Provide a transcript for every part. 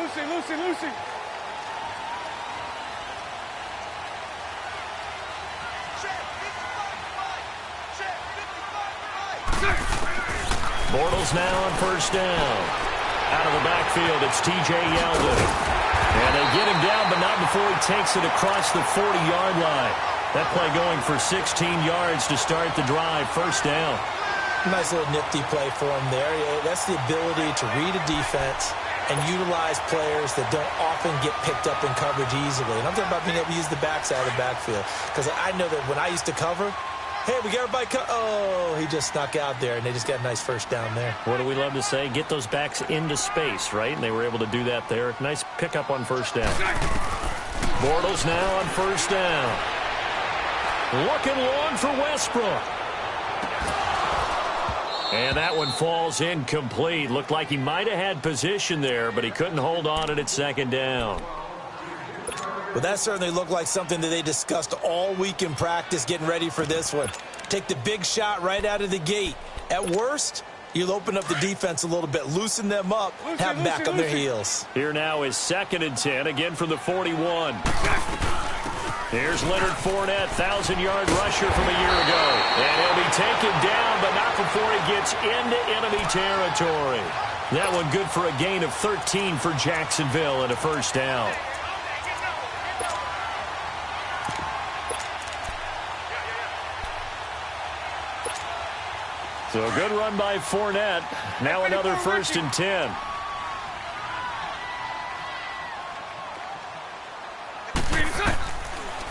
Lucy. Bortles now on first down. Out of the backfield, it's T.J. Yeldon. And they get him down, but not before he takes it across the 40-yard line. That play going for 16 yards to start the drive. First down. Nice little nifty play for him there. That's the ability to read a defense and utilize players that don't often get picked up in coverage easily. And I'm talking about being able to use the backside of the backfield. Because I know that when I used to cover, hey, we got everybody oh, he just snuck out there, and they just got a nice first down there. What do we love to say? Get those backs into space, right? And they were able to do that there. Nice pickup on first down. Bortles now on first down. Looking long for Westbrook. And that one falls incomplete. Looked like he might have had position there, but he couldn't hold on at second down. Well, that certainly looked like something that they discussed all week in practice getting ready for this one. Take the big shot right out of the gate. At worst, you'll open up the defense a little bit, loosen them up, have them back on their heels. Here now is 2nd and 10, again from the 41. Here's Leonard Fournette, 1,000-yard rusher from a year ago. And he'll be taken down, but not before he gets into enemy territory. That one good for a gain of 13 for Jacksonville and a first down. So a good run by Fournette. Now another 1st and 10.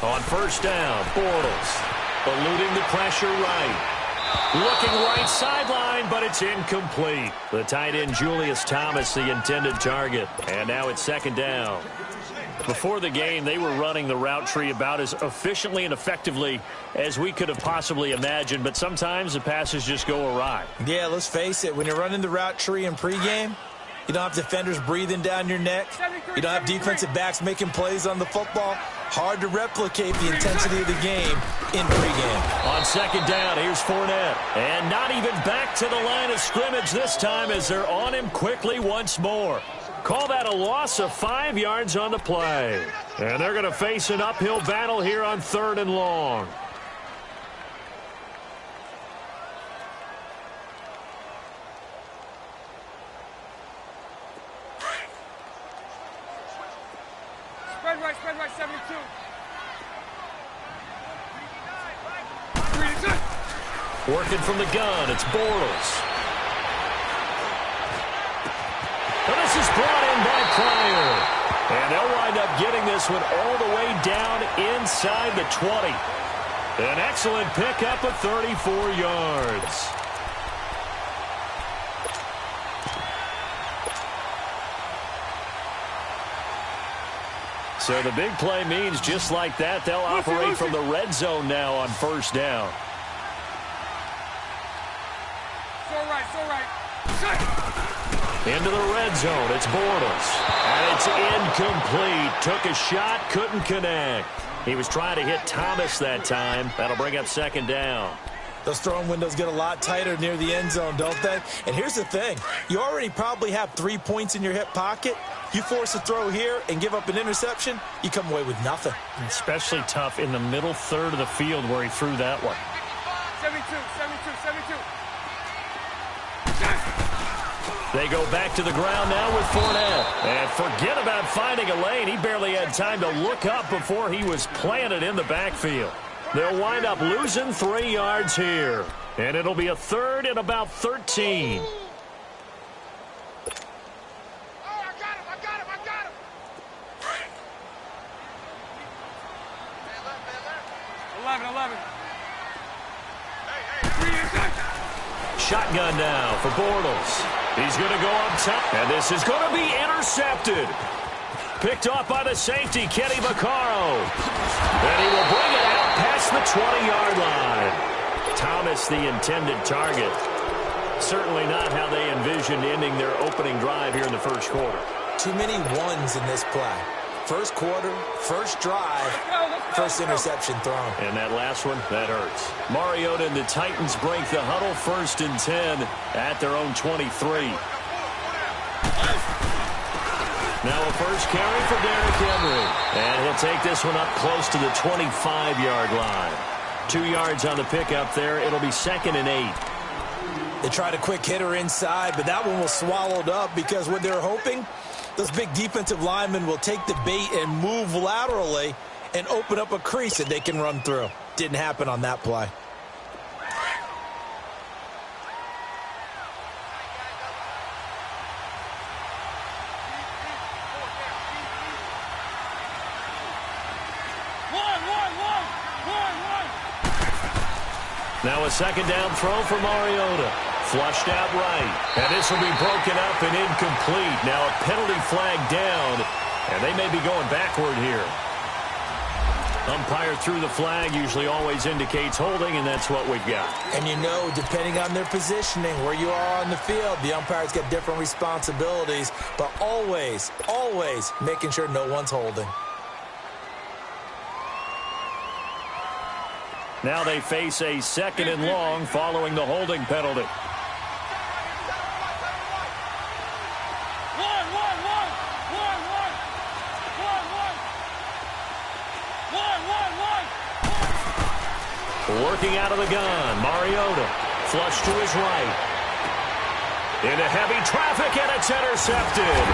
On first down, Bortles eluding the pressure right. Looking right sideline, but it's incomplete. The tight end, Julius Thomas, the intended target. And now it's 2nd down. Before the game, they were running the route tree about as efficiently and effectively as we could have possibly imagined, but sometimes the passes just go awry. Yeah, let's face it. When you're running the route tree in pregame, you don't have defenders breathing down your neck. You don't have defensive backs making plays on the football. Hard to replicate the intensity of the game in pregame. On 2nd down, here's Fournette. And not even back to the line of scrimmage this time as they're on him quickly once more. Call that a loss of 5 yards on the play. And they're going to face an uphill battle here on 3rd and long. Spread right, 72. Working from the gun, it's Bortles. And this is brought in by Pryor. And they'll wind up getting this one all the way down inside the 20. An excellent pickup of 34 yards. So the big play means just like that, they'll operate from the red zone now on first down. So right. Into the red zone, it's Bortles. And it's incomplete. Took a shot, couldn't connect. He was trying to hit Thomas that time. That'll bring up 2nd down. Those throwing windows get a lot tighter near the end zone, don't they? And here's the thing. You already probably have 3 points in your hip pocket. You force a throw here and give up an interception, you come away with nothing. Especially tough in the middle third of the field where he threw that one. 72. They go back to the ground now with Fournette. And forget about finding a lane. He barely had time to look up before he was planted in the backfield. They'll wind up losing 3 yards here. And it'll be a 3rd and about 13. Shotgun now for Bortles. He's going to go up top. And this is going to be intercepted. Picked off by the safety, Kenny Vaccaro. And he will bring it out past the 20-yard line. Thomas, the intended target. Certainly not how they envisioned ending their opening drive here in the first quarter. Too many ones in this play. First quarter, first drive, first interception thrown. And that last one, that hurts. Mariota and the Titans break the huddle, 1st and 10 at their own 23. Now a first carry for Derrick Henry. And he'll take this one up close to the 25-yard line. 2 yards on the pickup there. It'll be 2nd and 8. They tried a quick hitter inside, but that one was swallowed up because what they're hoping, those big defensive linemen will take the bait and move laterally and open up a crease that they can run through. Didn't happen on that play. Now a 2nd down throw for Mariota. Flushed out right. And this will be broken up and incomplete. Now a penalty flag down. And they may be going backward here. Umpire threw the flag. Usually always indicates holding, and that's what we've got. And you know, depending on their positioning, where you are on the field, the umpires get different responsibilities. But always, always making sure no one's holding. Now they face a 2nd and long following the holding penalty. Working out of the gun, Mariota. Flush to his right. Into heavy traffic, and it's intercepted.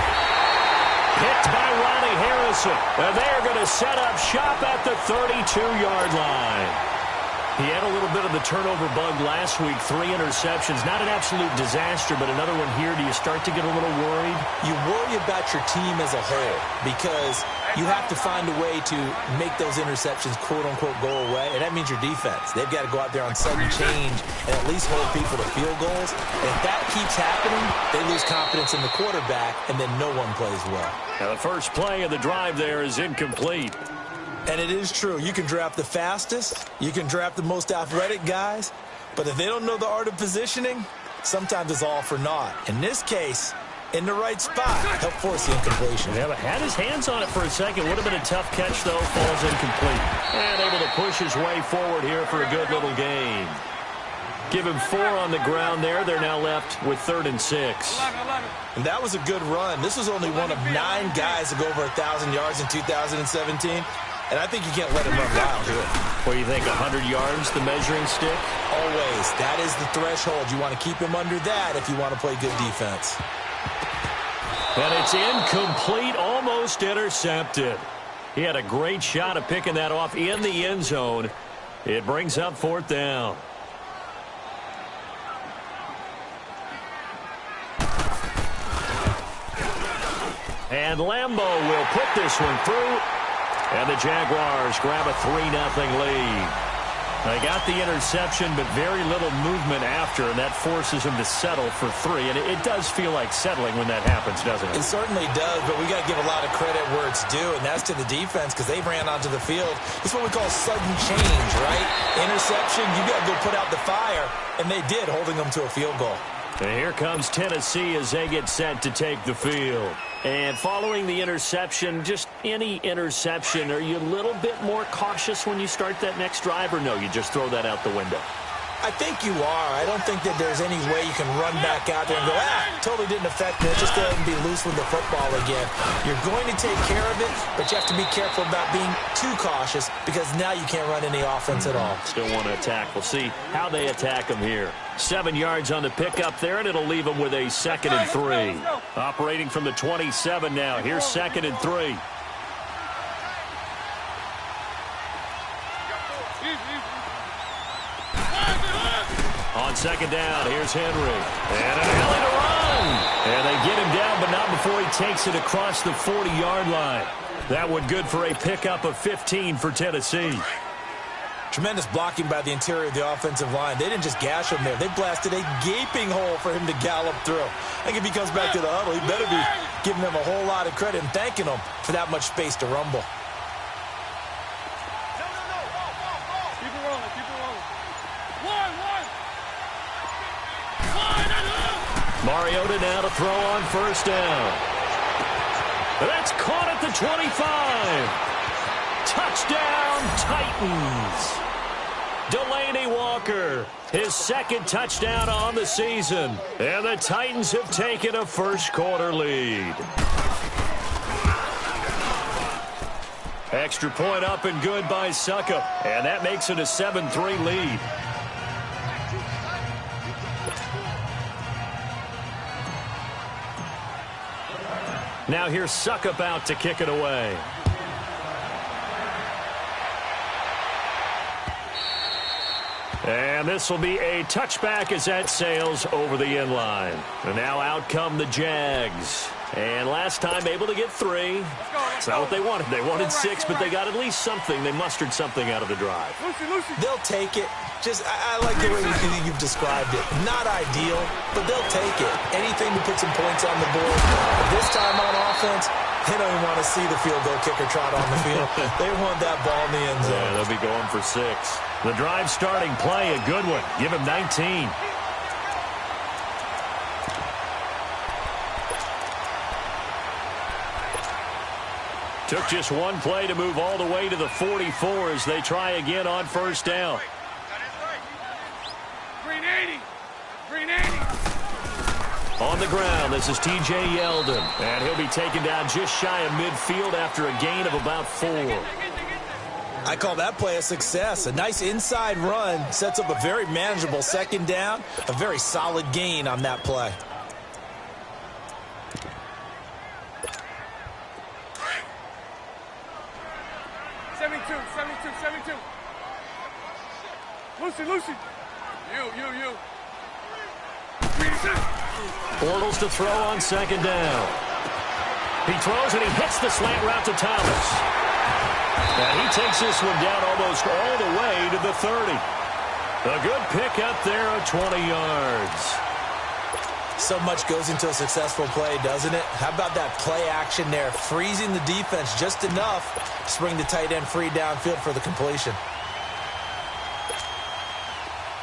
Picked by Ronnie Harrison. And they're going to set up shop at the 32-yard line. He had a little bit of the turnover bug last week, 3 interceptions. Not an absolute disaster, but another one here. Do you start to get a little worried? You worry about your team as a whole because you have to find a way to make those interceptions, quote-unquote, go away, and that means your defense. They've got to go out there on sudden change and at least hold people to field goals. And if that keeps happening, they lose confidence in the quarterback, and then no one plays well. Now the first play of the drive there is incomplete. And it is true. You can draft the fastest. You can draft the most athletic guys. But if they don't know the art of positioning, sometimes it's all for naught. In this case, in the right spot, help force the incompletion. Yeah, but had his hands on it for a second. Would have been a tough catch, though. Falls incomplete. And able to push his way forward here for a good little gain. Give him 4 on the ground there. They're now left with 3rd and 6. 11. And that was a good run. This was only one of 9 guys to go over 1,000 yards in 2017. And I think you can't let him run wild here. What do you think, 100 yards, the measuring stick? Always. That is the threshold. You want to keep him under that if you want to play good defense. And it's incomplete, almost intercepted. He had a great shot at picking that off in the end zone. It brings up 4th down. And Lambeau will put this one through. And the Jaguars grab a 3-0 lead. They got the interception, but very little movement after, and that forces them to settle for 3. And it does feel like settling when that happens, doesn't it? It certainly does, but we got to give a lot of credit where it's due, and that's to the defense because they ran onto the field. It's what we call sudden change, right? Interception, you got to go put out the fire, and they did, holding them to a field goal. And here comes Tennessee as they get set to take the field. And following the interception, just any interception, are you a little bit more cautious when you start that next drive, or no, you just throw that out the window? I think you are. I don't think that there's any way you can run back out there and go, totally didn't affect me. Just go ahead and be loose with the football again. You're going to take care of it, but you have to be careful about being too cautious because now you can't run any offense at all. Still want to attack. We'll see how they attack them here. 7 yards on the pickup there, and it'll leave them with a 2nd and 3. Operating from the 27 now. Here's 2nd and 3. On 2nd down, here's Henry. And an alley to run. And they get him down, but not before he takes it across the 40-yard line. That one good for a pickup of 15 for Tennessee. Tremendous blocking by the interior of the offensive line. They didn't just gash him there. They blasted a gaping hole for him to gallop through. I think if he comes back to the huddle, he better be giving them a whole lot of credit and thanking them for that much space to rumble. Keep it rolling, keep it rolling. Mariota now to throw on 1st down. That's caught at the 25. Touchdown, Titans. Delaney Walker, his 2nd touchdown on the season. And the Titans have taken a first-quarter lead. Extra point up and good by Suckup. And that makes it a 7-3 lead. Now here's Suckup out to kick it away. And this will be a touchback as that sails over the end line. And now out come the Jags. And last time able to get 3. It's not what they wanted. They wanted 6, but they got at least something. They mustered something out of the drive. They'll take it. I like the way you've described it. Not ideal, but they'll take it. Anything to put some points on the board. But this time on offense, they don't even want to see the field goal kicker trot on the field. They want that ball in the end zone. Yeah, they'll be going for 6. The drive starting play, a good one. Give him 19. Took just one play to move all the way to the 44 as they try again on first down. Green 80. Green 80. On the ground, this is T.J. Yeldon. And he'll be taken down just shy of midfield after a gain of about 4. I call that play a success. A nice inside run sets up a very manageable second down. A very solid gain on that play. Lucy. You. Bortles to throw on second down. He throws and he hits the slant route to Thomas. And he takes this one down almost all the way to the 30. A good pick up there of 20 yards. So much goes into a successful play, doesn't it? How about that play action there? Freezing the defense just enough to bring the tight end free downfield for the completion.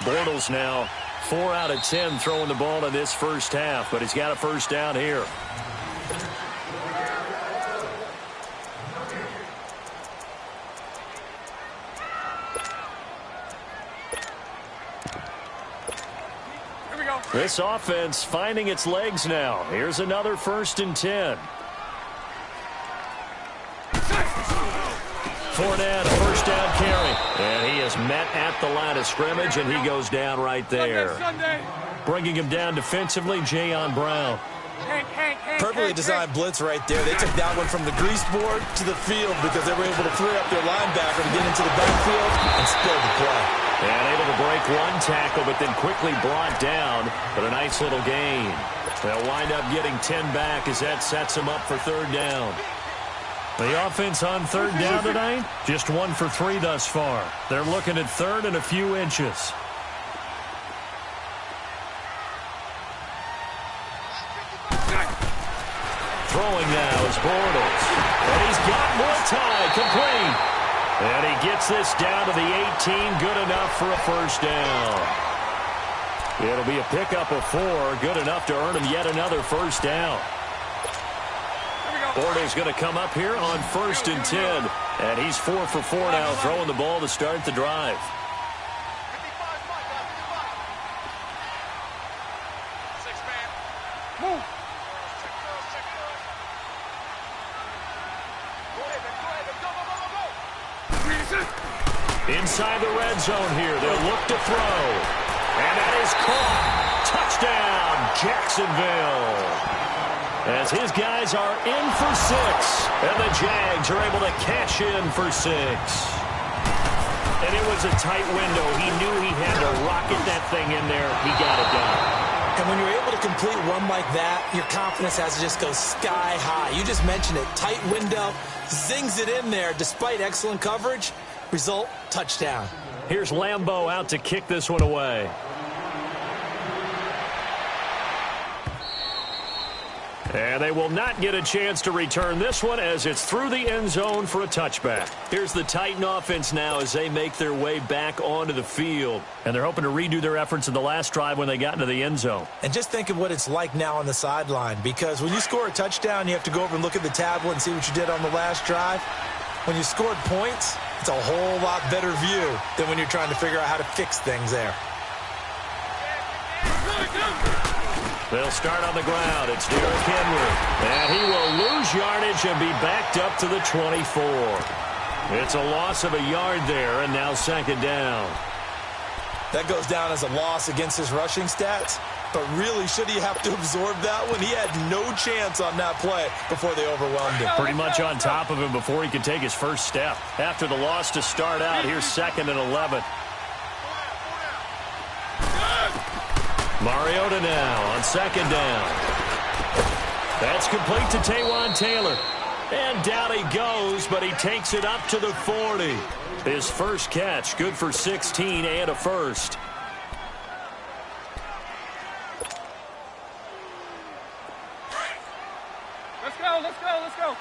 Bortles now 4 out of 10 throwing the ball in this first half, but he's got a first down here. Here we go. This offense finding its legs now. Here's another 1st and 10. Fournette, a first down carry. And he is met at the line of scrimmage, and he goes down right there. Bringing him down defensively, Jayon Brown. Perfectly designed blitz right there. They took that one from the grease board to the field because they were able to free up their linebacker to get into the backfield and spill the play. And able to break one tackle, but then quickly brought down. But a nice little gain. They'll wind up getting 10 back as that sets them up for 3rd down. The offense on 3rd down tonight, just 1 for 3 thus far. They're looking at 3rd and a few inches. Throwing now is Bortles. And he's got more time, complete. And he gets this down to the 18, good enough for a first down. It'll be a pickup of 4, good enough to earn him yet another first down. Bortles going to come up here on 1st and 10. And he's 4 for 4 now, throwing the ball to start the drive. Move. Inside the red zone here, they'll look to throw. And that is caught. Touchdown, Jacksonville. As his guys are in for 6. And the Jags are able to cash in for 6. And it was a tight window. He knew he had to rocket that thing in there. He got it done. And when you're able to complete one like that, your confidence has to just go sky high. You just mentioned it. Tight window, zings it in there despite excellent coverage. Result, touchdown. Here's Lambeau out to kick this one away. And they will not get a chance to return this one as it's through the end zone for a touchback. Here's the Titan offense now as they make their way back onto the field. And they're hoping to redo their efforts in the last drive when they got into the end zone. And just think of what it's like now on the sideline, because when you score a touchdown, you have to go over and look at the tablet and see what you did on the last drive. When you scored points, it's a whole lot better view than when you're trying to figure out how to fix things there. They'll start on the ground. It's Derrick Henry. And he will lose yardage and be backed up to the 24. It's a loss of a yard there, and now second down. That goes down as a loss against his rushing stats. But really, should he have to absorb that one? He had no chance on that play before they overwhelmed him. Pretty much on top of him before he could take his first step. After the loss to start out, here's 2nd and 11. Mariota now on 2nd down. That's complete to Taywan Taylor. And down he goes, but he takes it up to the 40. His first catch, good for 16 and a first. Let's go, let's go, let's go.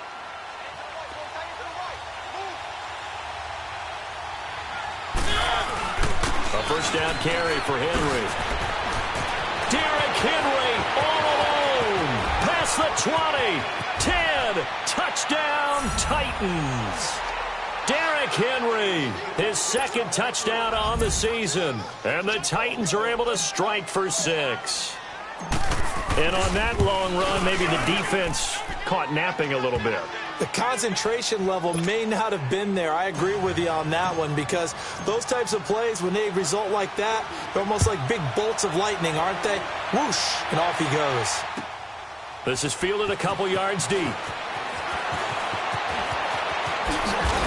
A first down carry for Henry. Derrick Henry all alone. Past the 20. 10. Touchdown Titans. Derrick Henry, his 2nd touchdown on the season. And the Titans are able to strike for 6. And on that long run, maybe the defense caught napping a little bit. The concentration level may not have been there. I agree with you on that one because those types of plays, when they result like that, they're almost like big bolts of lightning, aren't they? Whoosh, and off he goes. This is fielded a couple yards deep.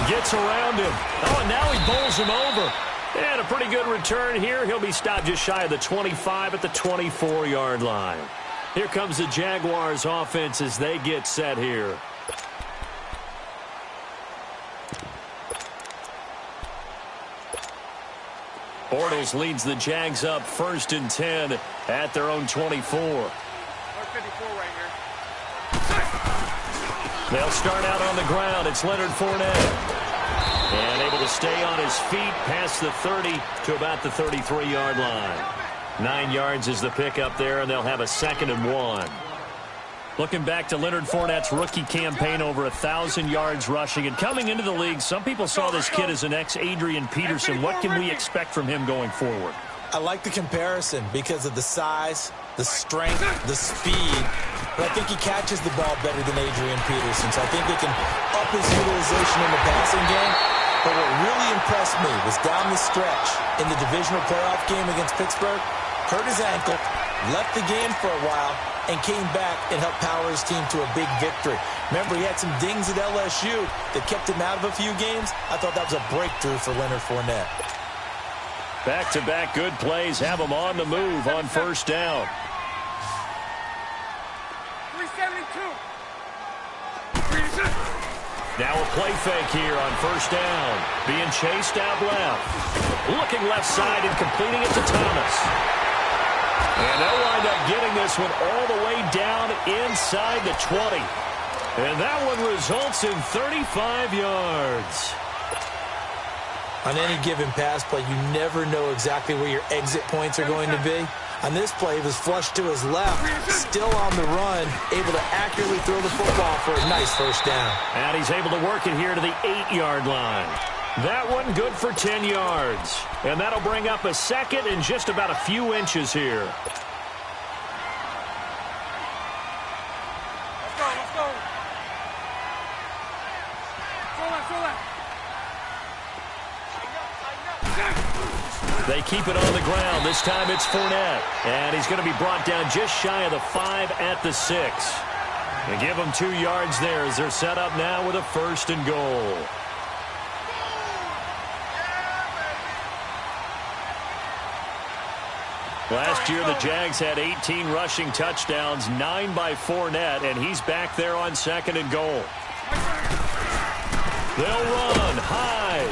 Gets around him. Oh, and now he bowls him over. And a pretty good return here. He'll be stopped just shy of the 25 at the 24-yard line. Here comes the Jaguars offense as they get set here. Bortles leads the Jags up 1st and 10 at their own 24. 54 right here. They'll start out on the ground. It's Leonard Fournette. And able to stay on his feet past the 30 to about the 33-yard line. 9 yards is the pickup there, and they'll have a 2nd and 1. Looking back to Leonard Fournette's rookie campaign, over 1,000 yards rushing. And coming into the league, some people saw this kid as an ex-Adrian Peterson. What can we expect from him going forward? I like the comparison because of the size, the strength, the speed. But I think he catches the ball better than Adrian Peterson. So I think they can up his utilization in the passing game. But what really impressed me was down the stretch in the divisional playoff game against Pittsburgh. Hurt his ankle, left the game for a while, and came back and helped power his team to a big victory. Remember, he had some dings at LSU that kept him out of a few games. I thought that was a breakthrough for Leonard Fournette. Back-to-back good plays have him on the move on 1st down. 372. Now a play fake here on 1st down. Being chased out left. Looking left side and completing it to Thomas. And they'll wind up getting this one all the way down inside the 20. And that one results in 35 yards. On any given pass play, you never know exactly where your exit points are going to be. On this play, he was flushed to his left, still on the run, able to accurately throw the football for a nice 1st down. And he's able to work it here to the 8-yard line. That one good for 10 yards. And that'll bring up a 2nd and just about a few inches here. Let's go, let's go. Throw that. They keep it on the ground. This time it's Fournette. And he's going to be brought down just shy of the 5 at the 6. They give him 2 yards there as they're set up now with a 1st and goal. Last year, the Jags had 18 rushing touchdowns, 9 by Fournette, and he's back there on 2nd and goal. They'll run, hide,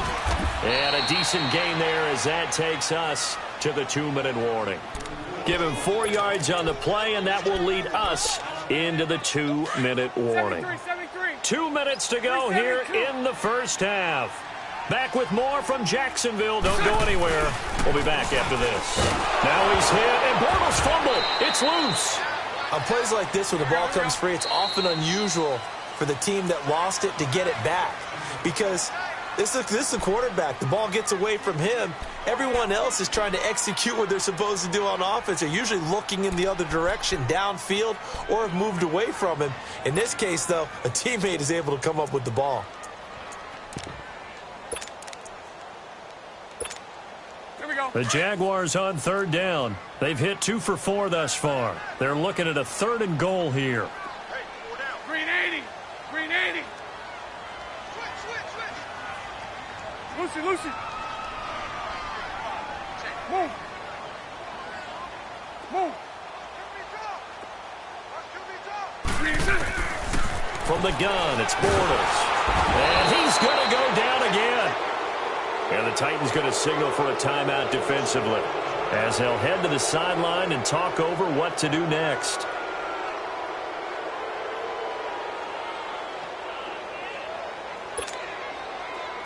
and a decent gain there as that takes us to the 2-minute warning. Give him 4 yards on the play, and that will lead us into the 2-minute warning. 2 minutes to go here in the 1st half. Back with more from Jacksonville. Don't go anywhere. We'll be back after this. Now he's hit, and Bortles fumbled. It's loose. On plays like this where the ball comes free, it's often unusual for the team that lost it to get it back. Because this is the quarterback. The ball gets away from him. Everyone else is trying to execute what they're supposed to do on offense. They're usually looking in the other direction, downfield, or have moved away from him. In this case, though, a teammate is able to come up with the ball. The Jaguars on third down. They've hit 2 for 4 thus far. They're looking at a 3rd and goal here. Green 80. Green 80. Lucy, Lucy. Move. Move. From the gun, it's Bortles. And he's going to go down again. And the Titans going to signal for a timeout defensively, as they'll head to the sideline and talk over what to do next.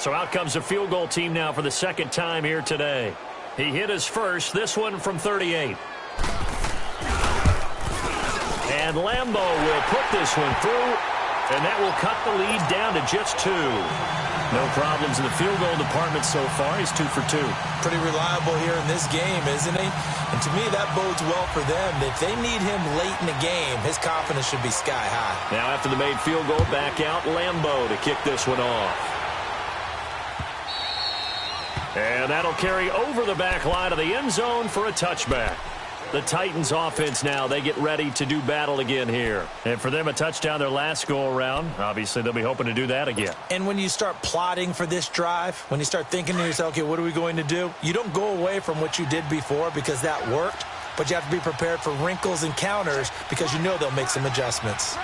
So out comes the field goal team now for the 2nd time here today. He hit his first, this one from 38. And Lambeau will put this one through, and that will cut the lead down to just 2. No problems in the field goal department so far. He's 2 for 2. Pretty reliable here in this game, isn't he? And to me, that bodes well for them. If they need him late in the game, his confidence should be sky high. Now after the made field goal, back out Lambeau to kick this one off. And that'll carry over the back line of the end zone for a touchback. The Titans offense now, they get ready to do battle again here. And for them, a touchdown their last go-around. Obviously, they'll be hoping to do that again. And when you start plotting for this drive, when you start thinking to yourself, okay, what are we going to do? You don't go away from what you did before because that worked, but you have to be prepared for wrinkles and counters because you know they'll make some adjustments.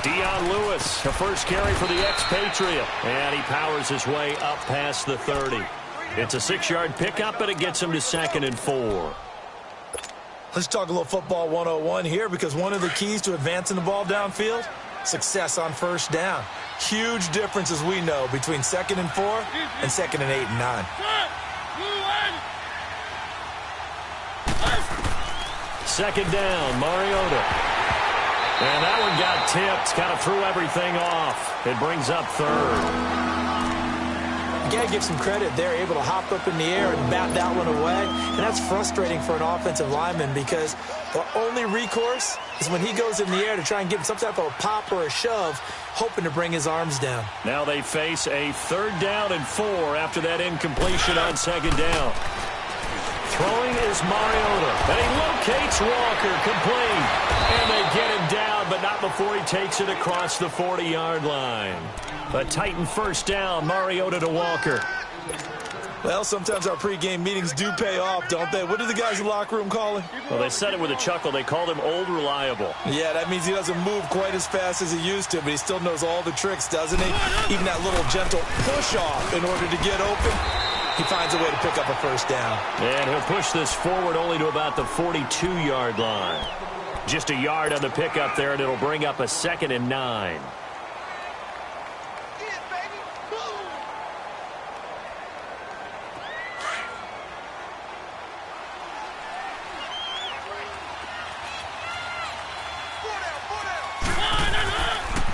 Dion Lewis, the first carry for the ex-Patriot. And he powers his way up past the 30. It's a 6-yard pickup, but it gets him to 2nd and 4. Let's talk a little football 101 here, because one of the keys to advancing the ball downfield, success on first down. Huge difference, as we know, between 2nd and 4 and 2nd and 8 and 9. 2nd down, Mariota. And that one got tipped, kind of threw everything off. It brings up 3rd. You got to give some credit. They're able to hop up in the air and bat that one away. And that's frustrating for an offensive lineman because the only recourse is when he goes in the air to try and give him some type of a pop or a shove, hoping to bring his arms down. Now they face a 3rd down and 4 after that incompletion on 2nd down. Throwing is Mariota, and he locates Walker, complete. And they get him down, but not before he takes it across the 40-yard line. A Titan first down, Mariota to Walker. Well, sometimes our pregame meetings do pay off, don't they? What do the guys in the locker room call him? Well, they said it with a chuckle. They called him Old Reliable. Yeah, that means he doesn't move quite as fast as he used to, but he still knows all the tricks, doesn't he? Even that little gentle push-off in order to get open. He finds a way to pick up a first down. And he'll push this forward only to about the 42-yard line. Just a yard on the pickup there, and it'll bring up a 2nd and 9.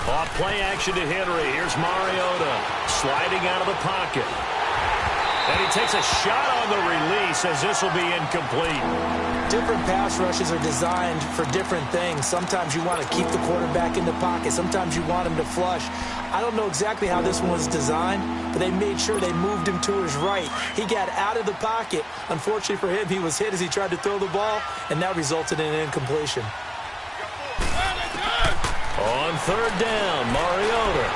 Off play action to Henry. Here's Mariota sliding out of the pocket. And he takes a shot on the release as this will be incomplete. Different pass rushes are designed for different things. Sometimes you want to keep the quarterback in the pocket. Sometimes you want him to flush. I don't know exactly how this one was designed, but they made sure they moved him to his right. He got out of the pocket. Unfortunately for him, he was hit as he tried to throw the ball, and that resulted in an incompletion. On 3rd down, Mariota.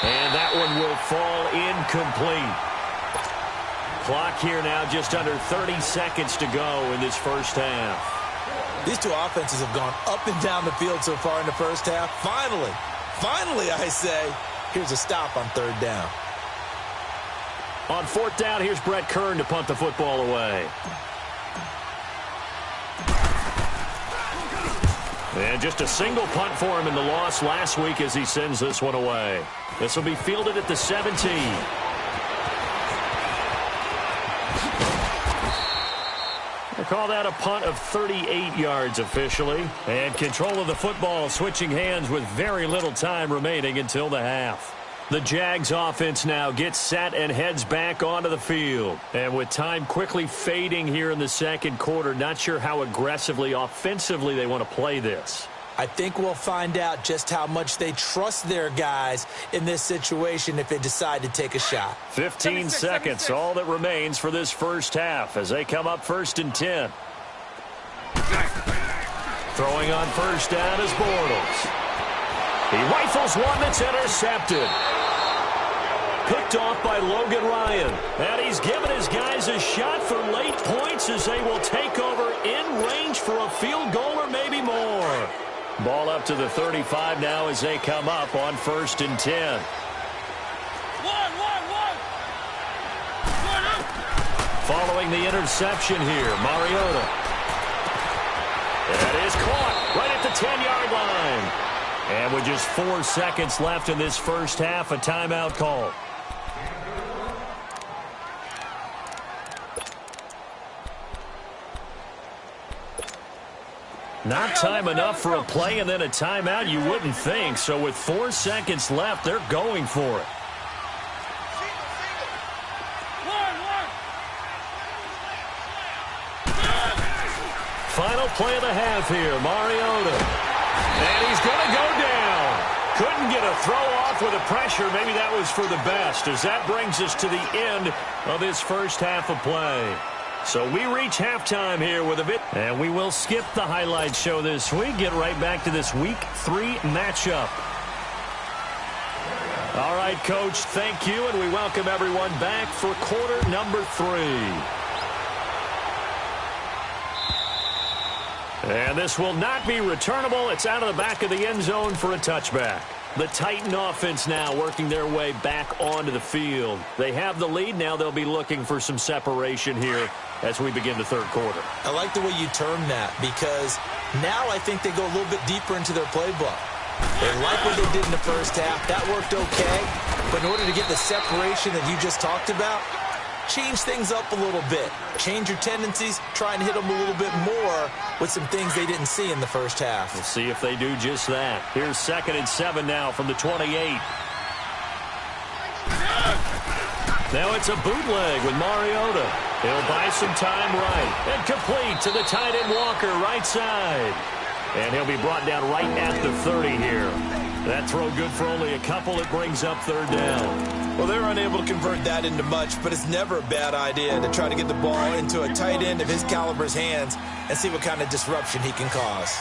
And that one will fall incomplete. Clock here now, just under 30 seconds to go in this first half. These two offenses have gone up and down the field so far in the first half. Finally, I say, here's a stop on 3rd down. On 4th down, here's Brett Kern to punt the football away. And just a single punt for him in the loss last week as he sends this one away. This will be fielded at the 17. They call that a punt of 38 yards officially. And control of the football switching hands with very little time remaining until the half. The Jags offense now gets set and heads back onto the field. And with time quickly fading here in the 2nd quarter, not sure how aggressively, offensively they want to play this. I think we'll find out just how much they trust their guys in this situation if they decide to take a shot. 15 seconds, all that remains for this first half as they come up 1st and 10. Throwing on first down is Bortles. He rifles one that's intercepted. Picked off by Logan Ryan. And he's given his guys a shot for late points as they will take over in range for a field goal or maybe more. Ball up to the 35 now as they come up on 1st and 10. Following the interception here, Mariota. That is caught right at the 10-yard line. And with just 4 seconds left in this first half, a timeout call. Not time enough for a play and then a timeout, you wouldn't think. So with 4 seconds left, they're going for it. Final play of the half here, Mariota. And he's going to go down. Couldn't get a throw off with the pressure. Maybe that was for the best, as that brings us to the end of this first half of play. So we reach halftime here with a bit. And we will skip the highlight show this week. Get right back to this Week 3 matchup. All right, Coach, thank you. And we welcome everyone back for quarter number 3. And this will not be returnable. It's out of the back of the end zone for a touchback. The Titan offense now working their way back onto the field. They have the lead. Now they'll be looking for some separation here as we begin the third quarter. I like the way you term that, because now I think they go a little bit deeper into their playbook. They like what they did in the first half. That worked okay. But in order to get the separation that you just talked about, change things up a little bit. Change your tendencies. Try and hit them a little bit more with some things they didn't see in the first half. We'll see if they do just that. Here's 2nd and 7 now from the 28. Now it's a bootleg with Mariota. He'll buy some time right. And complete to the tight end Walker, right side. And he'll be brought down right at the 30 here. That throw good for only a couple. It brings up 3rd down. Well, they're unable to convert that into much, but it's never a bad idea to try to get the ball into a tight end of his caliber's hands and see what kind of disruption he can cause.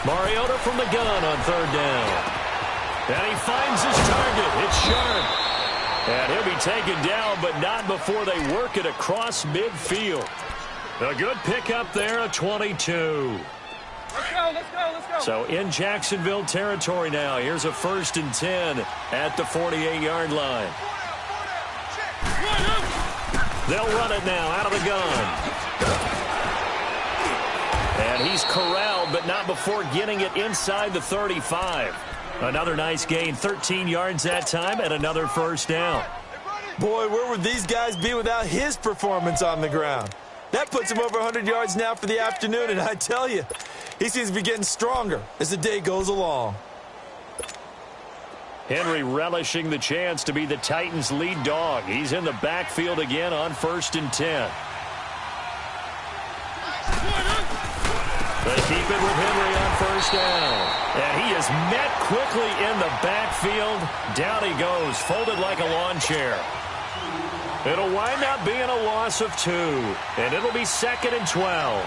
Mariota from the gun on 3rd down. And he finds his target. It's sharp. And he'll be taken down, but not before they work it across midfield. A good pickup there, a 22. Let's go, let's go, let's go. So in Jacksonville territory now. Here's a 1st and 10 at the 48-yard line. They'll run it now out of the gun. And he's corralled, but not before getting it inside the 35. Another nice gain, 13 yards that time, and another 1st down. Boy, where would these guys be without his performance on the ground? That puts him over 100 yards now for the afternoon, and I tell you, he seems to be getting stronger as the day goes along. Henry relishing the chance to be the Titans' lead dog. He's in the backfield again on 1st and 10. They keep it with Henry on 1st down. And he is met quickly in the backfield. Down he goes, folded like a lawn chair. It'll wind up being a loss of 2. And it'll be 2nd and 12.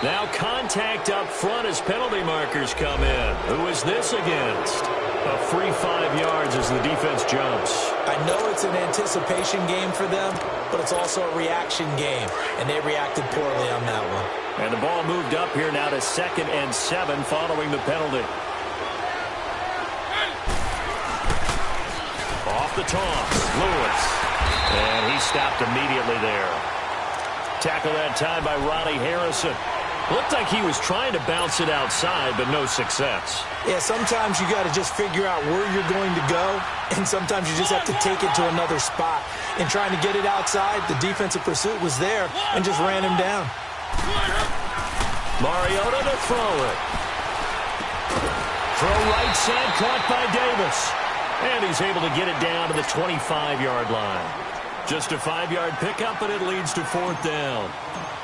Now contact up front as penalty markers come in. Who is this against? A free 5 yards as the defense jumps. I know it's an anticipation game for them, but it's also a reaction game, and they reacted poorly on that one. And the ball moved up here now to 2nd and 7 following the penalty. Off the toss, Lewis. And he stopped immediately there. Tackle that time by Ronnie Harrison. Looked like he was trying to bounce it outside, but no success. Yeah, sometimes you got to just figure out where you're going to go, and sometimes you just have to take it to another spot. In trying to get it outside, the defensive pursuit was there and just ran him down. Mariota to throw it. Throw right side, caught by Davis. And he's able to get it down to the 25-yard line. Just a 5-yard pickup, and it leads to 4th down.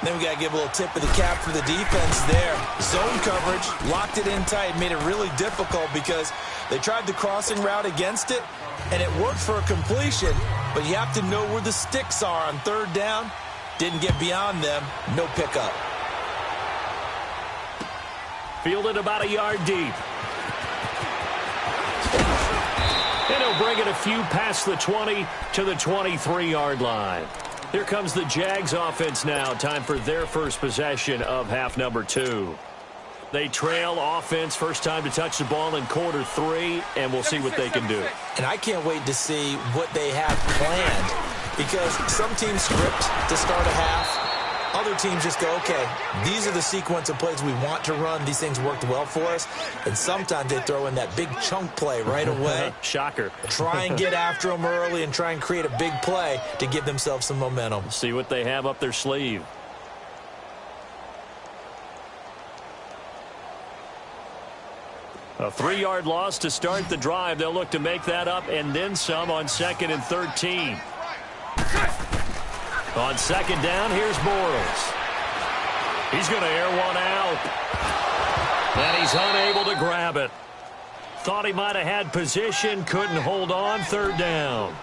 Then we got to give a little tip of the cap for the defense there. Zone coverage, locked it in tight, made it really difficult because they tried the crossing route against it, and it worked for a completion, but you have to know where the sticks are on 3rd down. Didn't get beyond them, no pickup. Fielded about a yard deep. And he'll bring it a few past the 20 to the 23-yard line. Here comes the Jags offense now. Time for their first possession of half number 2. They trail offense, first time to touch the ball in quarter 3, and we'll see what they can do. And I can't wait to see what they have planned, because some teams script to start a half. Other teams just go, okay, these are the sequence of plays we want to run. These things worked well for us. And sometimes they throw in that big chunk play right away. Shocker. Try and get after them early and try and create a big play to give themselves some momentum. See what they have up their sleeve. A 3-yard loss to start the drive. They'll look to make that up and then some on 2nd and 13. On 2nd down, here's Bortles. He's going to air one out. And he's unable to grab it. Thought he might have had position, couldn't hold on, 3rd down.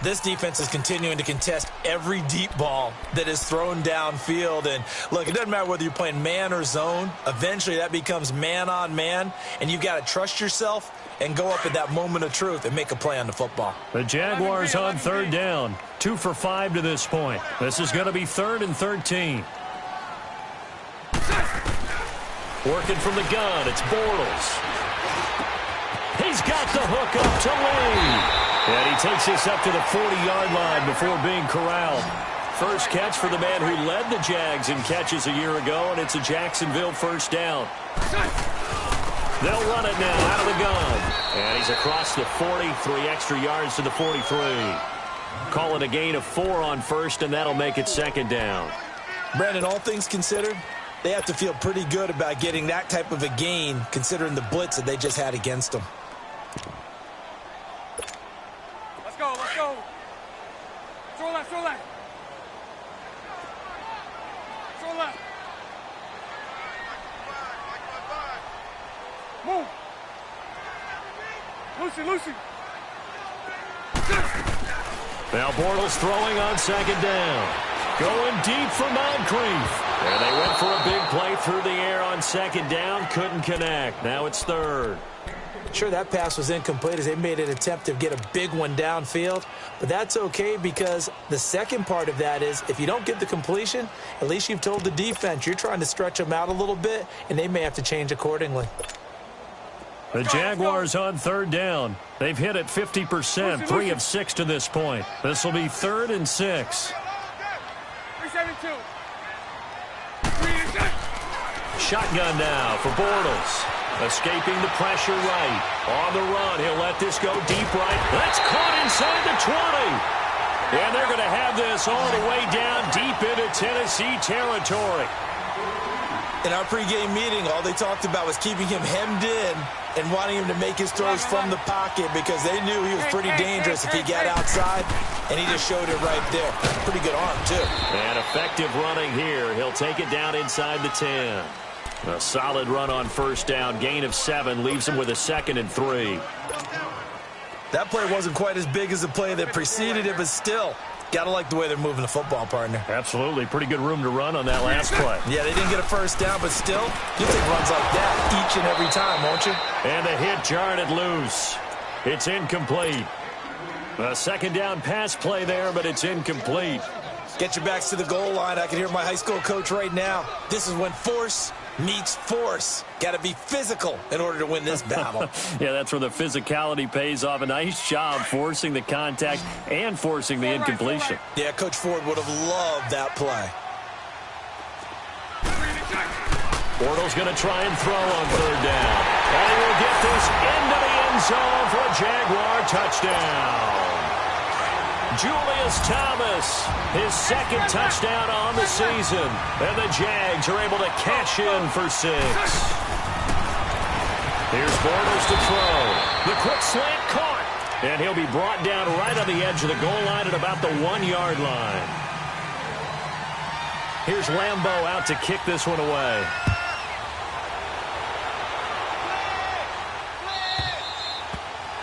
This defense is continuing to contest every deep ball that is thrown downfield. And, look, it doesn't matter whether you're playing man or zone. Eventually, that becomes man-on-man, and you've got to trust yourself and go up at that moment of truth and make a play on the football. The Jaguars on 3rd down. 2 for 5 to this point. This is going to be 3rd and 13. Working from the gun, it's Bortles. He's got the hook up to Lee. And he takes this up to the 40-yard line before being corralled. First catch for the man who led the Jags in catches a year ago, and it's a Jacksonville first down. They'll run it now out of the gun. And he's across the 40, 3 extra yards to the 43. Call it a gain of 4 on first, and that'll make it 2nd down. Brandon, all things considered, they have to feel pretty good about getting that type of a gain, considering the blitz that they just had against them. Let's go, let's go. Throw left, throw left. Throw left. Move. Lucy, Lucy. Now Bortles throwing on 2nd down. Going deep for Moncrief. And they went for a big play through the air on 2nd down. Couldn't connect. Now it's 3rd. Sure, that pass was incomplete as they made an attempt to get a big one downfield. But that's okay, because the second part of that is if you don't get the completion, at least you've told the defense you're trying to stretch them out a little bit, and they may have to change accordingly. The Jaguars on 3rd down. They've hit it 50%, 3 of 6 to this point. This will be 3rd and 6. 372. Shotgun now for Bortles. Escaping the pressure right. On the run, he'll let this go deep right. That's caught inside the 20. And they're going to have this all the way down deep into Tennessee territory. In our pregame meeting, all they talked about was keeping him hemmed in and wanting him to make his throws from the pocket because they knew he was pretty dangerous if he got outside, and he just showed it right there. Pretty good arm, too. And effective running here. He'll take it down inside the 10. A solid run on first down. Gain of 7 leaves him with a 2nd and 3. That play wasn't quite as big as the play that preceded it, but still, got to like the way they're moving the football, partner. Absolutely. Pretty good room to run on that last play. Yeah, they didn't get a first down, but still, you take runs like that each and every time, won't you? And the hit jarred it loose. It's incomplete. A 2nd down pass play there, but it's incomplete. Get your backs to the goal line. I can hear my high school coach right now. This is when force meets force. Got to be physical in order to win this battle. Yeah, that's where the physicality pays off. A nice job forcing the contact and forcing the incompletion. Yeah, Coach Ford would have loved that play. Bortles going to try and throw on 3rd down. And he will get this into the end zone for a Jaguar touchdown. Julius Thomas His second touchdown on the season. And the Jags are able to cash in for 6. Here's Bortles to throw. The quick slant caught. And he'll be brought down right on the edge of the goal line at about the 1-yard line. Here's Lambeau out to kick this one away.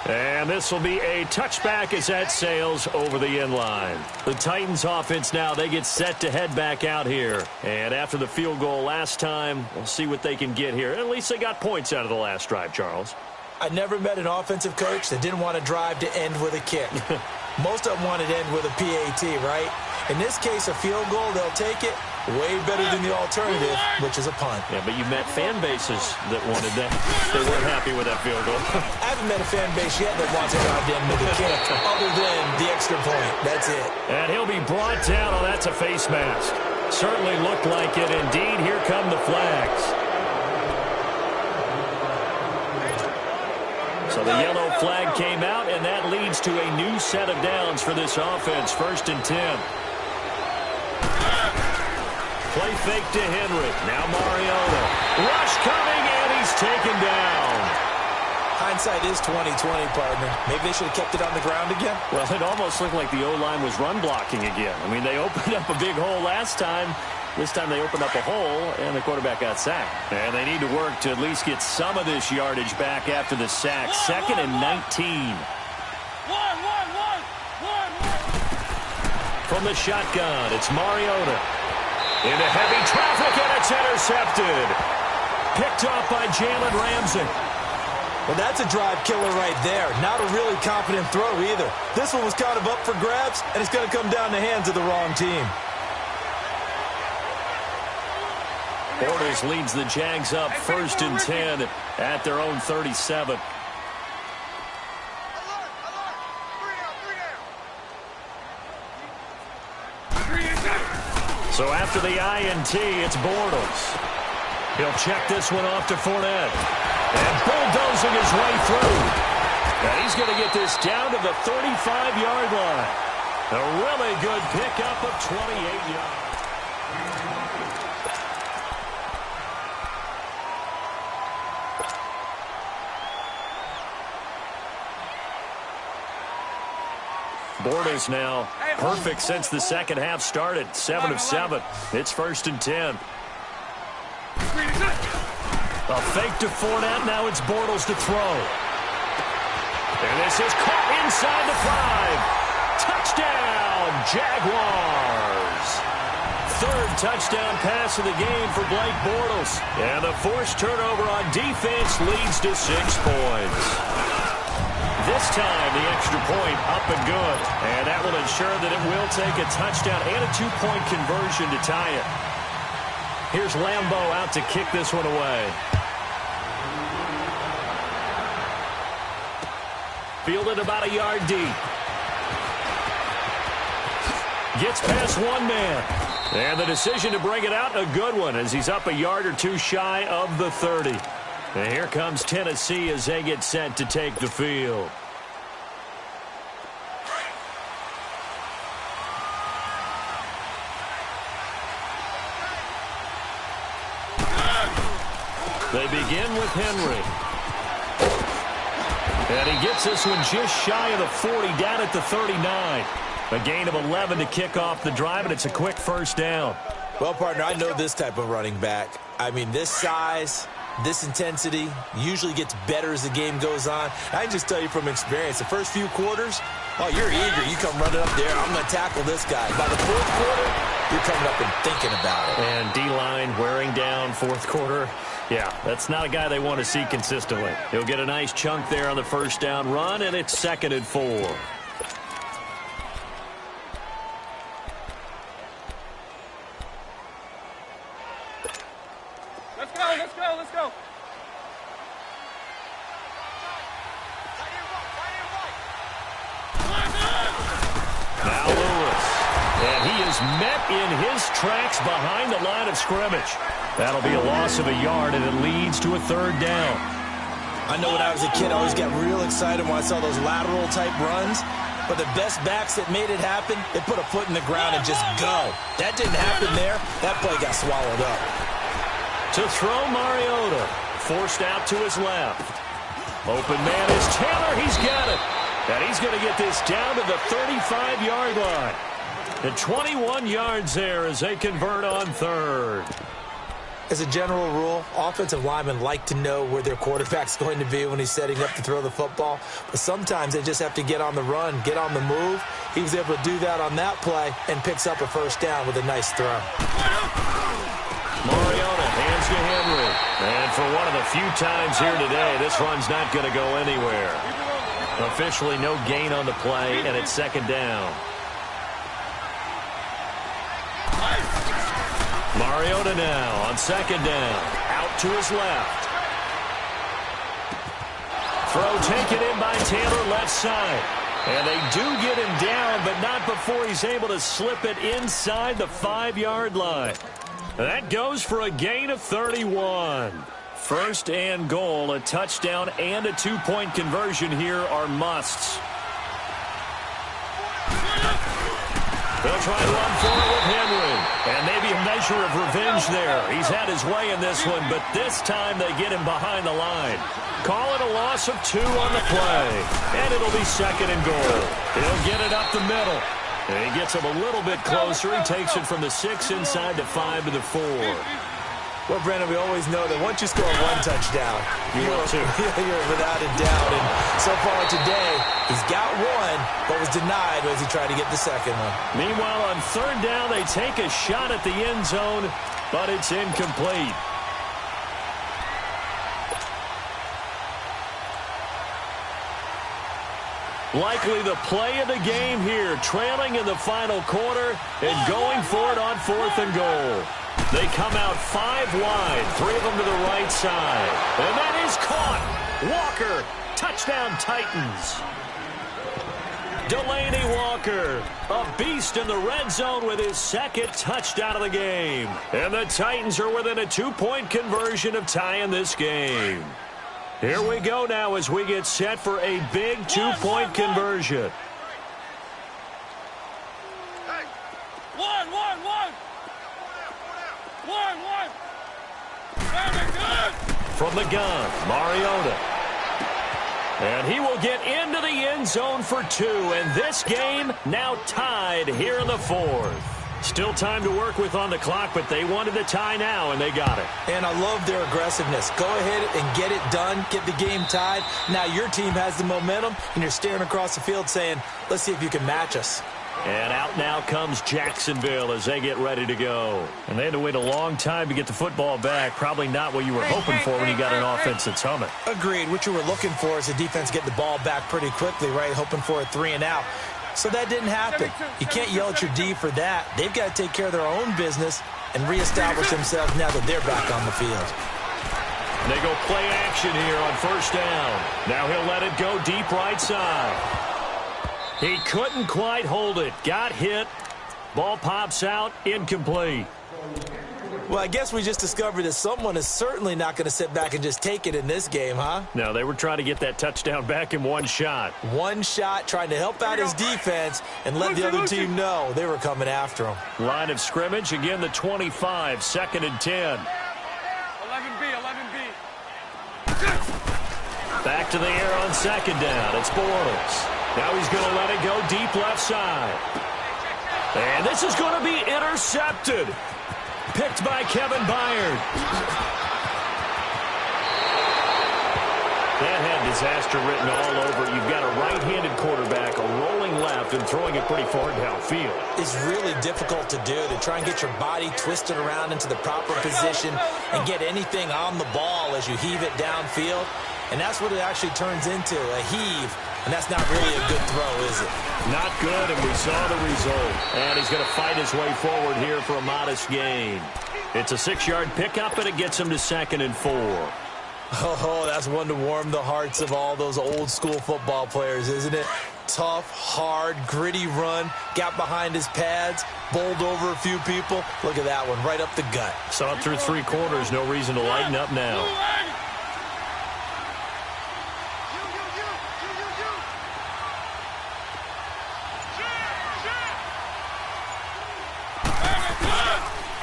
And this will be a touchback as that sails over the end line. The Titans offense now, they get set to head back out here. And after the field goal last time, we'll see what they can get here. At least they got points out of the last drive, Charles. I never met an offensive coach that didn't want to drive to end with a kick. Most of them wanted to end with a PAT, right? In this case, a field goal, they'll take it. Way better than the alternative, which is a punt. Yeah, but you met fan bases that wanted that. They weren't happy with that field goal. I haven't met a fan base yet that wants a goddamn with a kick, other than the extra point. That's it. And he'll be brought down. Oh, that's a face mask. Certainly looked like it. Indeed, here come the flags. So the yellow flag came out, and that leads to a new set of downs for this offense. 1st and 10. Play fake to Henry. Now Mariota. Rush coming, and he's taken down. Hindsight is 20/20, partner. Maybe they should have kept it on the ground again. Well, it almost looked like the O-line was run blocking again. I mean, they opened up a big hole last time. This time they opened up a hole, and the quarterback got sacked. And they need to work to at least get some of this yardage back after the sack. 2nd and 19. From the shotgun, it's Mariota. Into heavy traffic, and it's intercepted. Picked off by Jalen Ramsey. Well, that's a drive killer right there. Not a really confident throw either. This one was kind of up for grabs, and it's going to come down the hands of the wrong team. Bortles leads the Jags up 1st and 10 at their own 37. So after the INT, it's Bortles. He'll check this one off to Fournette. And bulldozing his way through. And he's going to get this down to the 35-yard line. A really good pickup of 28 yards. Bortles now perfect since the second half started. 7 of 7. It's 1st and 10. A fake to Fournette. Now it's Bortles to throw. And this is caught inside the 5. Touchdown, Jaguars. 3rd touchdown pass of the game for Blake Bortles. And the forced turnover on defense leads to 6 points. This time, the extra point up and good. And that will ensure that it will take a touchdown and a 2-point conversion to tie it. Here's Lambeau out to kick this one away. Fielded about a yard deep. Gets past one man. And the decision to bring it out, a good one, as he's up a yard or two shy of the 30. And here comes Tennessee as they get set to take the field. They begin with Henry. And he gets this one just shy of the 40, down at the 39. A gain of 11 to kick off the drive, and it's a quick 1st down. Well, partner, I know this type of running back. I mean, this size, this intensity usually gets better as the game goes on. I can just tell you from experience, the first few quarters, oh, you're eager. You come running up there, I'm going to tackle this guy. By the 4th quarter, you're coming up and thinking about it. And D-line wearing down 4th quarter. Yeah, that's not a guy they want to see consistently. He'll get a nice chunk there on the 1st down run, and it's 2nd and 4. Let's go. Now Lewis. And he is met in his tracks behind the line of scrimmage. That'll be a loss of a yard, and it leads to a 3rd down. I know when I was a kid, I always got real excited when I saw those lateral-type runs. But the best backs that made it happen, they put a foot in the ground and just go. That didn't happen there. That play got swallowed up. To throw, Mariota. Forced out to his left. Open man is Taylor. He's got it. And he's going to get this down to the 35-yard line. And 21 yards there as they convert on third. As a general rule, offensive linemen like to know where their quarterback's going to be when he's setting up to throw the football. But sometimes they just have to get on the run, get on the move. He was able to do that on that play and picks up a first down with a nice throw. Mariota hands to Henry. And for one of the few times here today, this run's not going to go anywhere. Officially no gain on the play, and it's second down. Mariota now on second down. Out to his left. Throw taken in by Taylor left side. And they do get him down, but not before he's able to slip it inside the 5-yard line. That goes for a gain of 31. First and goal, a touchdown and a 2-point conversion here are musts. They'll try to run for it with Henry. And maybe a measure of revenge there. He's had his way in this one, but this time they get him behind the line. Call it a loss of 2 on the play. And it'll be second and goal. He'll get it up the middle. And he gets him a little bit closer. He takes it from the 6 inside the 5 to the 4. Well, Brandon, we always know that once you score one touchdown, you're without a doubt. And so far today, he's got one, but was denied as he tried to get the second one. Meanwhile, on third down, they take a shot at the end zone, but it's incomplete. Likely the play of the game here, trailing in the final quarter and going for it on 4th and goal. They come out 5 wide, 3 of them to the right side. And that is caught. Walker, touchdown Titans. Delaney Walker, a beast in the red zone with his second touchdown of the game. And the Titans are within a 2-point conversion of tying this game. Here we go now as we get set for a big 2-point conversion. From the gun, Mariota. And he will get into the end zone for 2. And this game now tied here in the 4th. Still time to work with on the clock, but they wanted the tie now, and they got it. And I love their aggressiveness. Go ahead and get it done, get the game tied. Now your team has the momentum, and you're staring across the field saying, let's see if you can match us. And out now comes Jacksonville as they get ready to go. And they had to wait a long time to get the football back. Probably not what you were hoping for when you got an offense that's humming. Agreed. What you were looking for is the defense getting the ball back pretty quickly, right? Hoping for a 3 and out. So that didn't happen. You can't yell at your D for that. They've got to take care of their own business and reestablish themselves now that they're back on the field. And they go play action here on first down. Now he'll let it go deep right side. He couldn't quite hold it. Got hit. Ball pops out. Incomplete. Well, I guess we just discovered that someone is certainly not going to sit back and just take it in this game, huh? No, they were trying to get that touchdown back in one shot. One shot, trying to help out his defense and let the other team know they were coming after him. Line of scrimmage, again the 25, 2nd and 10. 11B. Back to the air on second down. It's Bortles. Now he's going to let it go deep left side. And this is going to be intercepted. Picked by Kevin Byard. That had disaster written all over. You've got a right-handed quarterback, a rolling left, and throwing it pretty far downfield. It's really difficult to do, to try and get your body twisted around into the proper position and get anything on the ball as you heave it downfield. And that's what it actually turns into, a heave. And that's not really a good throw, is it? Not good, and we saw the result. And he's going to fight his way forward here for a modest gain. It's a 6-yard pickup, and it gets him to 2nd and 4. Oh, that's one to warm the hearts of all those old-school football players, isn't it? Tough, hard, gritty run, got behind his pads, bowled over a few people. Look at that one, right up the gut. Saw it through 3 quarters, no reason to lighten up now.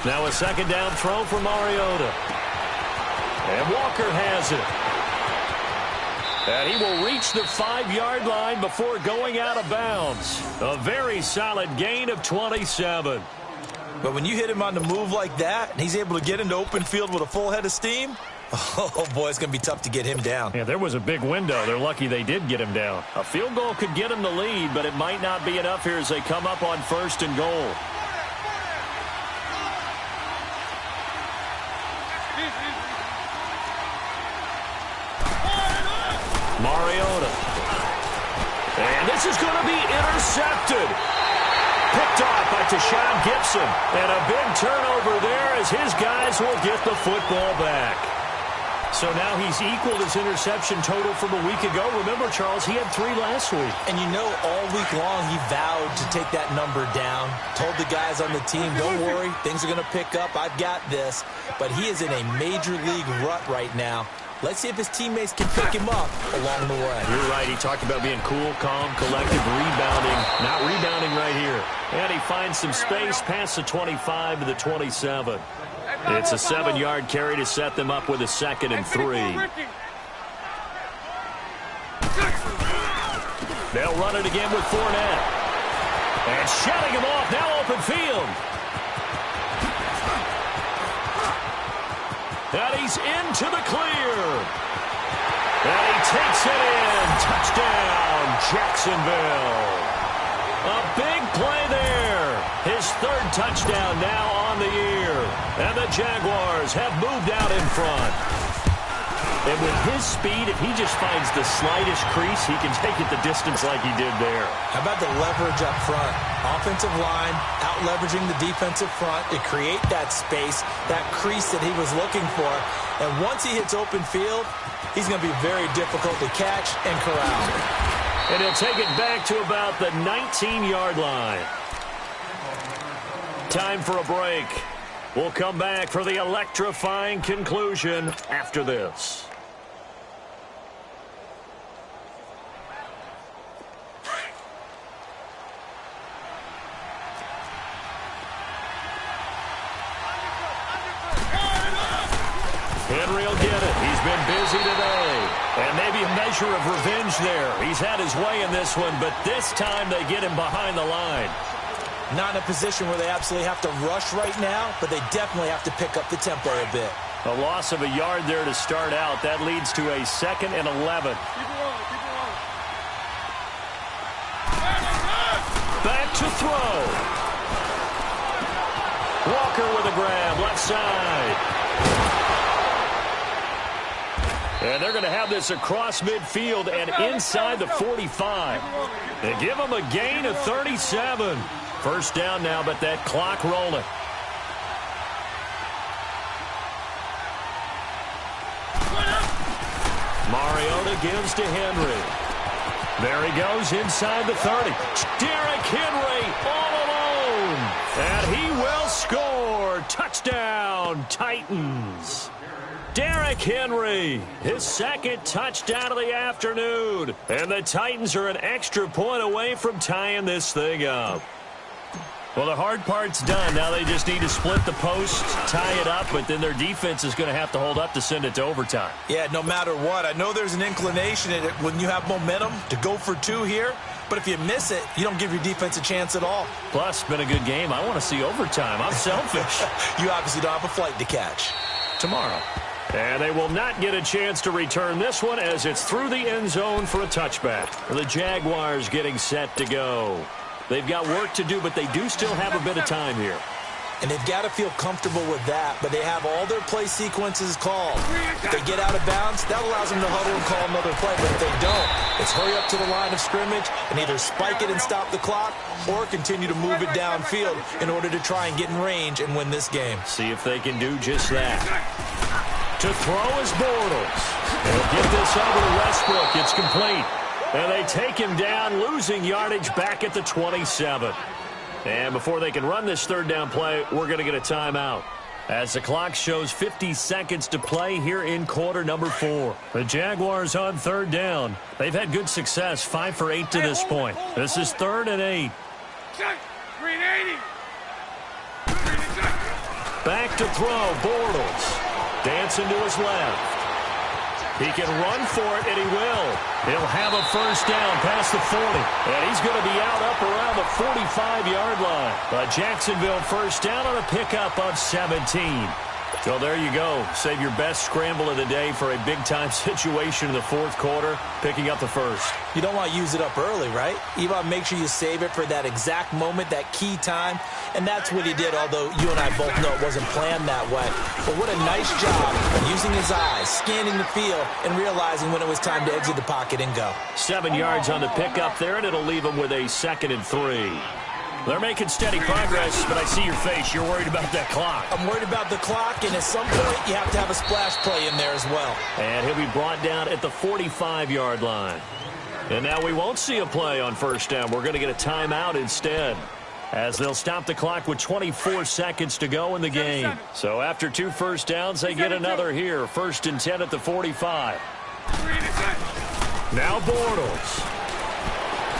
Now a second down throw for Mariota. And Walker has it. And he will reach the 5-yard line before going out of bounds. A very solid gain of 27. But when you hit him on the move like that, and he's able to get into open field with a full head of steam, oh, boy, it's going to be tough to get him down. Yeah, there was a big window. They're lucky they did get him down. A field goal could get him the lead, but it might not be enough here as they come up on 1st and goal. Mariota. And this is going to be intercepted. Picked off by Tashawn Gibson. And a big turnover there as his guys will get the football back. So now he's equaled his interception total from a week ago. Remember, Charles, he had 3 last week. And you know, all week long he vowed to take that number down. Told the guys on the team, don't worry, things are going to pick up. I've got this. But he is in a major league rut right now. Let's see if his teammates can pick him up along the way. You're right. He talked about being cool, calm, collective, rebounding. Not rebounding right here. And he finds some space past the 25 to the 27. It's a 7-yard carry to set them up with a 2nd and 3. They'll run it again with Fournette. And shutting him off. Now open field. And he's into the clear. And he takes it in. Touchdown, Jacksonville. A big play there. His 3rd touchdown now on the year. And the Jaguars have moved out in front. And with his speed, if he just finds the slightest crease, he can take it the distance like he did there. How about the leverage up front? Offensive line, out-leveraging the defensive front to create that space, that crease that he was looking for. And once he hits open field, he's going to be very difficult to catch and corral. And he'll take it back to about the 19-yard line. Time for a break. We'll come back for the electrifying conclusion after this. Henry will get it. He's been busy today. And maybe a measure of revenge there. He's had his way in this one, but this time they get him behind the line. Not in a position where they absolutely have to rush right now, but they definitely have to pick up the tempo a bit. A loss of a yard there to start out. That leads to a 2nd and 11. Back to throw. Walker with a grab, left side. And they're going to have this across midfield and inside the 45. They give them a gain of 37. First down now, but that clock rolling. Mariota gives to Henry. There he goes inside the 30. Derrick Henry all alone. And he will score. Touchdown, Titans. Derrick Henry, his 2nd touchdown of the afternoon. And the Titans are an extra point away from tying this thing up. Well, the hard part's done. Now they just need to split the post, tie it up, but then their defense is going to have to hold up to send it to overtime. Yeah, no matter what. I know there's an inclination in it when you have momentum to go for 2 here, but if you miss it, you don't give your defense a chance at all. Plus, it's been a good game. I want to see overtime. I'm selfish. You obviously don't have a flight to catch. Tomorrow. And they will not get a chance to return this one as it's through the end zone for a touchback. The Jaguars getting set to go. They've got work to do, but they do still have a bit of time here. And they've got to feel comfortable with that, but they have all their play sequences called. If they get out of bounds, that allows them to huddle and call another play, but if they don't, it's hurry up to the line of scrimmage and either spike it and stop the clock or continue to move it downfield in order to try and get in range and win this game. See if they can do just that. To throw is Bortles. They'll get this over to Westbrook. It's complete. And they take him down, losing yardage back at the 27. And before they can run this 3rd down play, we're going to get a timeout. As the clock shows 50 seconds to play here in quarter number 4. The Jaguars on 3rd down. They've had good success, 5 for 8 to this point. This is 3rd and 8. Back to throw, Bortles. Dancing to his left. He can run for it, and he will. He'll have a first down past the 40. And he's going to be out up around the 45-yard line. A Jacksonville first down on a pickup of 17. So there you go. Save your best scramble of the day for a big-time situation in the fourth quarter, picking up the first. You don't want to use it up early, right? You want to make sure you save it for that exact moment, that key time. And that's what he did, although you and I both know it wasn't planned that way. But what a nice job of using his eyes, scanning the field, and realizing when it was time to exit the pocket and go. 7 yards on the pickup there, and it'll leave him with a 2nd and 3. They're making steady progress, but I see your face. You're worried about that clock. I'm worried about the clock, and at some point, you have to have a splash play in there as well. And he'll be brought down at the 45-yard line. And now we won't see a play on first down. We're going to get a timeout instead, as they'll stop the clock with 24 seconds to go in the game. So after 2 first downs, they get another here. 1st and 10 at the 45. Now Bortles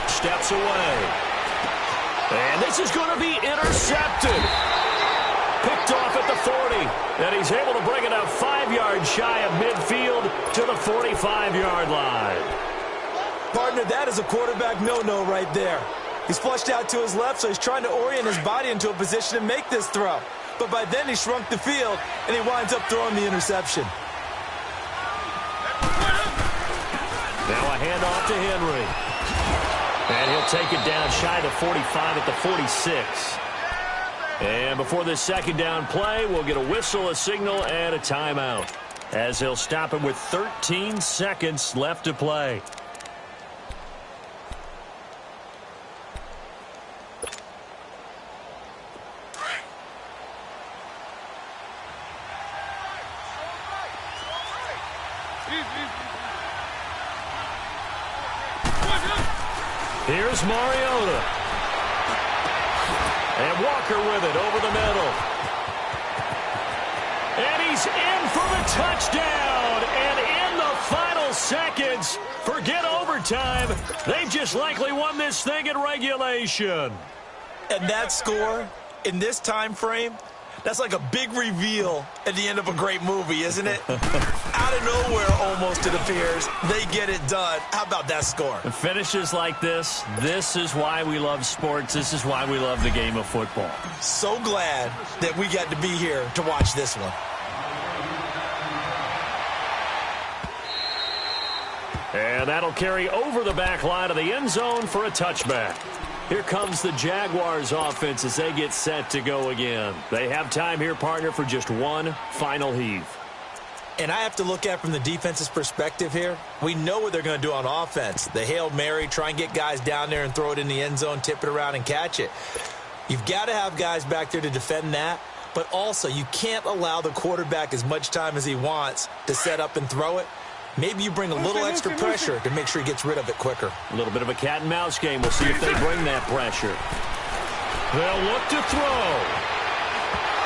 steps away. And this is going to be intercepted. Picked off at the 40. And he's able to bring it up 5 yards shy of midfield to the 45-yard line. Partner, that is a quarterback no-no right there. He's flushed out to his left, so he's trying to orient his body into a position to make this throw. But by then, he shrunk the field, and he winds up throwing the interception. Now a handoff to Henry. And he'll take it down shy of the 45 at the 46. And before this 2nd down play, we'll get a whistle, a signal, and a timeout, as he'll stop him with 13 seconds left to play. Here's Mariota. And Walker with it over the middle. And he's in for the touchdown. And in the final seconds, forget overtime. They've just likely won this thing in regulation. And that score in this time frame, that's like a big reveal at the end of a great movie, isn't it? Out of nowhere, almost, it appears, they get it done. How about that score? Finishes like this is why we love sports. This is why we love the game of football. So glad that we got to be here to watch this one. And that'll carry over the back line of the end zone for a touchback. Here comes the Jaguars offense as they get set to go again. They have time here, partner, for just one final heave. And I have to look at it from the defense's perspective here. We know what they're going to do on offense. The Hail Mary, try and get guys down there and throw it in the end zone, tip it around and catch it. You've got to have guys back there to defend that. But also, you can't allow the quarterback as much time as he wants to set up and throw it. Maybe you bring a little extra pressure to make sure he gets rid of it quicker. A little bit of a cat and mouse game. We'll see if they bring that pressure. They'll look to throw.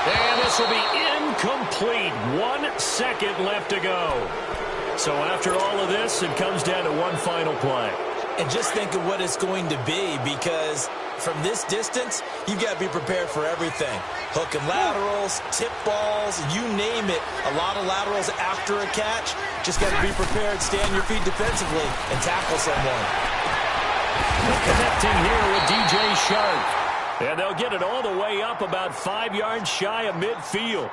And this will be incomplete. 1 second left to go. So after all of this, it comes down to one final play. And just think of what it's going to be, because from this distance, you've got to be prepared for everything. Hook and laterals, tip balls, you name it. A lot of laterals after a catch. Just got to be prepared, stay on your feet defensively, and tackle someone. Connecting here with DJ Shark. And they'll get it all the way up about 5 yards shy of midfield.